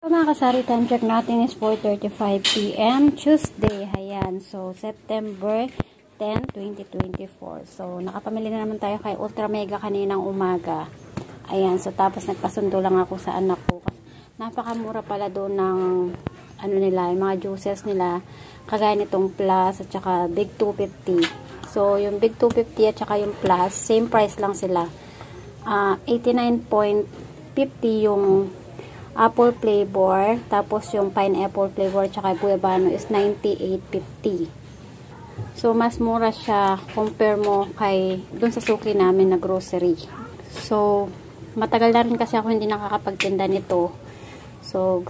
So mga kasari, time check natin is 4:35 PM Tuesday. Ayan, so September 10, 2024. So nakapamili na naman tayo kay Ultra Mega kaninang umaga. Ayan, so tapos nagpasundo lang ako sa anak ko. Napakamura pala doon ng ano nila, yung mga juices nila. Kagaya nitong Plus at saka Big 250. So yung Big 250 at saka yung Plus, same price lang sila. 89.50 yung apple flavor, tapos yung pineapple flavor tsaka guavano is 98.50. So mas mura siya compare mo kay dun sa suki namin na grocery. So matagal na rin kasi ako hindi nakakapagtinda nito. So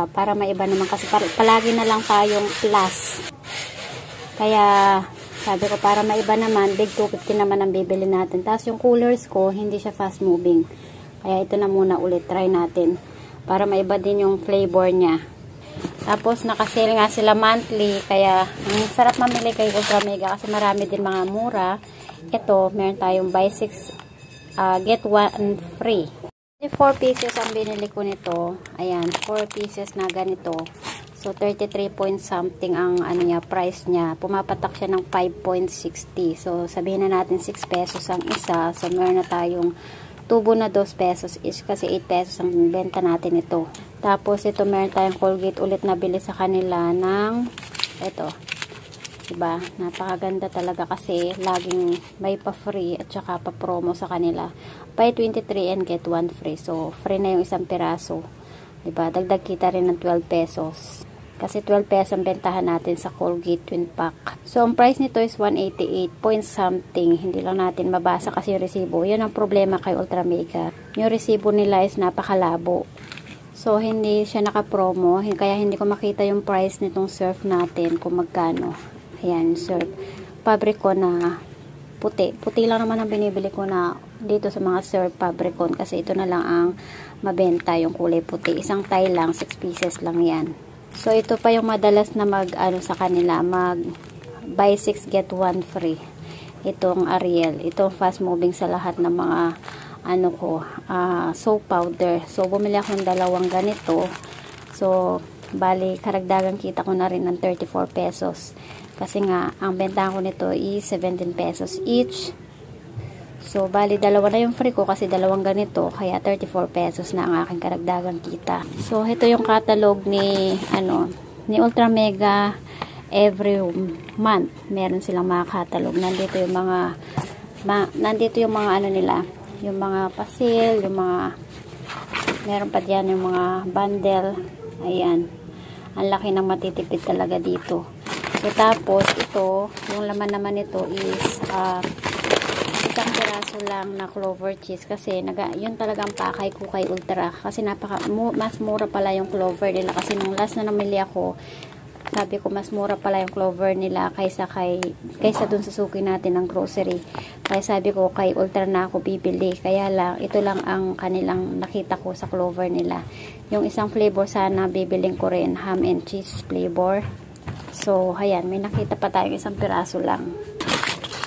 para maiba naman kasi palagi na lang tayong Plus. Kaya sabi ko para maiba naman, Big 250 naman ang bibili natin. Tapos yung coolers ko hindi siya fast moving. Kaya ito na muna ulit, try natin. Para maiba din yung flavor niya. Tapos nakasale nga sila monthly. Kaya ang sarap mamili kay Ultra Mega kasi marami din mga mura. Ito, meron tayong buy 6 get 1 free. 4 pieces ang binili ko nito. Ayan, 4 pieces na ganito. So 33 point something ang ano niya, price niya. Pumapatak siya ng 5.60. So sabihin na natin 6 pesos ang isa. So meron na tayong tubo na 2 pesos each kasi 8 pesos ang benta natin ito. Tapos ito meron tayong Colgate ulit na bili sa kanila ng ito. Diba? Napakaganda talaga kasi laging may pa free at saka pa promo sa kanila. Buy 23 and get 1 free. So free na yung isang piraso. Diba? Dagdag kita rin ng 12 pesos. Kasi 12 pesos ang bentahan natin sa Colgate Twin Pack. So, ang price nito is 188 point something. Hindi lang natin mabasa kasi yung resibo. Yun ang problema kay Ultra Mega. Yung resibo nila is napakalabo. So, hindi siya naka-promo. Kaya hindi ko makita yung price nitong surf natin kung magkano. Ayan, surf. Fabricon na puti. Puti lang naman ang binibili ko na dito sa mga surf Fabricon. Kasi ito na lang ang mabenta, yung kulay puti. Isang tie lang, 6 pieces lang yan. So, ito pa yung madalas na sa kanila, buy 6 get 1 free. Itong Ariel. Itong fast moving sa lahat ng mga soap powder. So, bumili ako ng dalawang ganito. So, bali, karagdagan kita ko na rin ng 34 pesos. Kasi nga, ang benta ko nito is 17 pesos each. So, bali, dalawa na yung free ko kasi dalawang ganito. Kaya, 34 pesos na ang aking karagdagang kita. So, ito yung catalog ni Ultra Mega. Every month, meron silang mga catalog. Nandito yung mga ano nila. Yung mga pasil, yung mga, meron pa diyan yung mga bundle. Ayan. Ang laki ng matitipid talaga dito. So, tapos, ito, yung laman naman nito is, isang piraso lang na clover cheese kasi yun talagang pakay ko kay Ultra kasi mas mura pala yung clover nila kasi nung last na namili ako sabi ko mas mura pala yung clover nila kaysa dun sa suki natin ng grocery kaya sabi ko kay Ultra na ako bibili kaya lang ito lang ang kanilang nakita ko sa clover nila yung isang flavor sana bibiling ko rin ham and cheese flavor so ayan may nakita pa tayong isang piraso lang.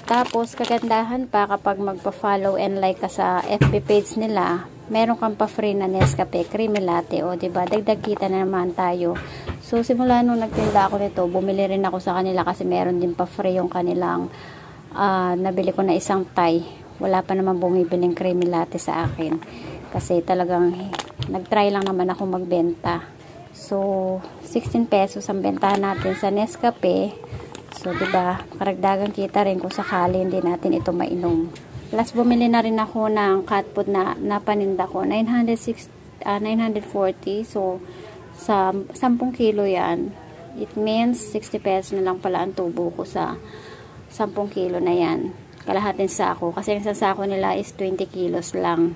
Tapos, kagandahan pa kapag magpa-follow and like ka sa FB page nila, meron kang pa-free na Nescafe Creamy Latte. O, diba? Dagdag kita na naman tayo. So, simula nung nagtinda ako nito, bumili rin ako sa kanila kasi meron din pa-free yung kanilang nabili ko na isang tie. Wala pa naman bumibiling Creamy Latte sa akin. Kasi talagang nag-try lang naman ako magbenta. So, 16 pesos ang bentahan natin sa Nescafe. So, diba, karagdagan kita rin kung sakali hindi natin ito mainom. Plus, bumili na rin ako ng cat food na paninda ko. 940. So, sa 10 kilo yan. It means 60 pesos na lang pala ang tubo ko sa 10 kilo na yan. Kalahating sako. Kasi yung sa sako nila is 20 kilos lang.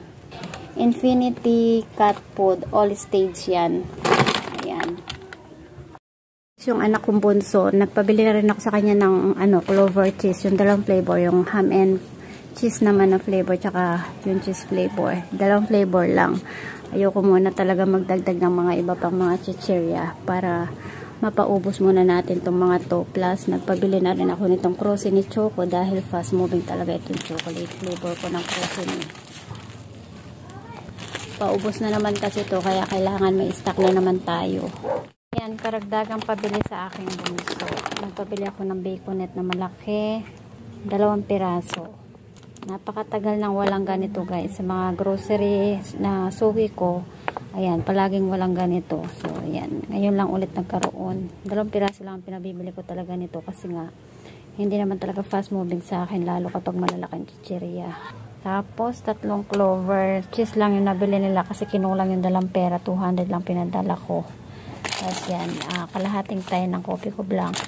Infinity cat food. All stage yan. Ayan. Yung anak kong bunso, nagpabili na rin ako sa kanya ng clover cheese, yung dalawang flavor, yung ham and cheese naman na flavor, tsaka yung cheese flavor. Dalawang flavor lang. Ayoko muna talaga magdagdag ng mga iba pang mga chichirya para mapaubos muna natin itong mga to. Plus, nagpabili na rin ako nitong Crostini Choco dahil fast moving talaga itong chocolate flavor ko ng Crostini. Paubos na naman kasi to, kaya kailangan may stock na naman tayo. Yan, karagdagang pabili sa aking bunso. Nagpabili ako ng baconet na malaki, 2 piraso. Napakatagal nang walang ganito guys. Sa mga grocery na suki ko, ayan, palaging walang ganito. So, ayan, ngayon lang ulit nagkaroon. 2 piraso lang pinabibili ko talaga nito kasi nga, hindi naman talaga fast moving sa akin, lalo kapag malalaking chichirya. Tapos, 3 clover. Cheese lang yung nabili nila kasi kinulang yung dalang pera. 200 lang pinadala ko. Tapos yan, kalahating tayo ng coffee ko blanc.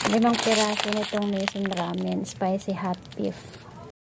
5 piraso nitong Mason Ramen Spicy Hot Beef.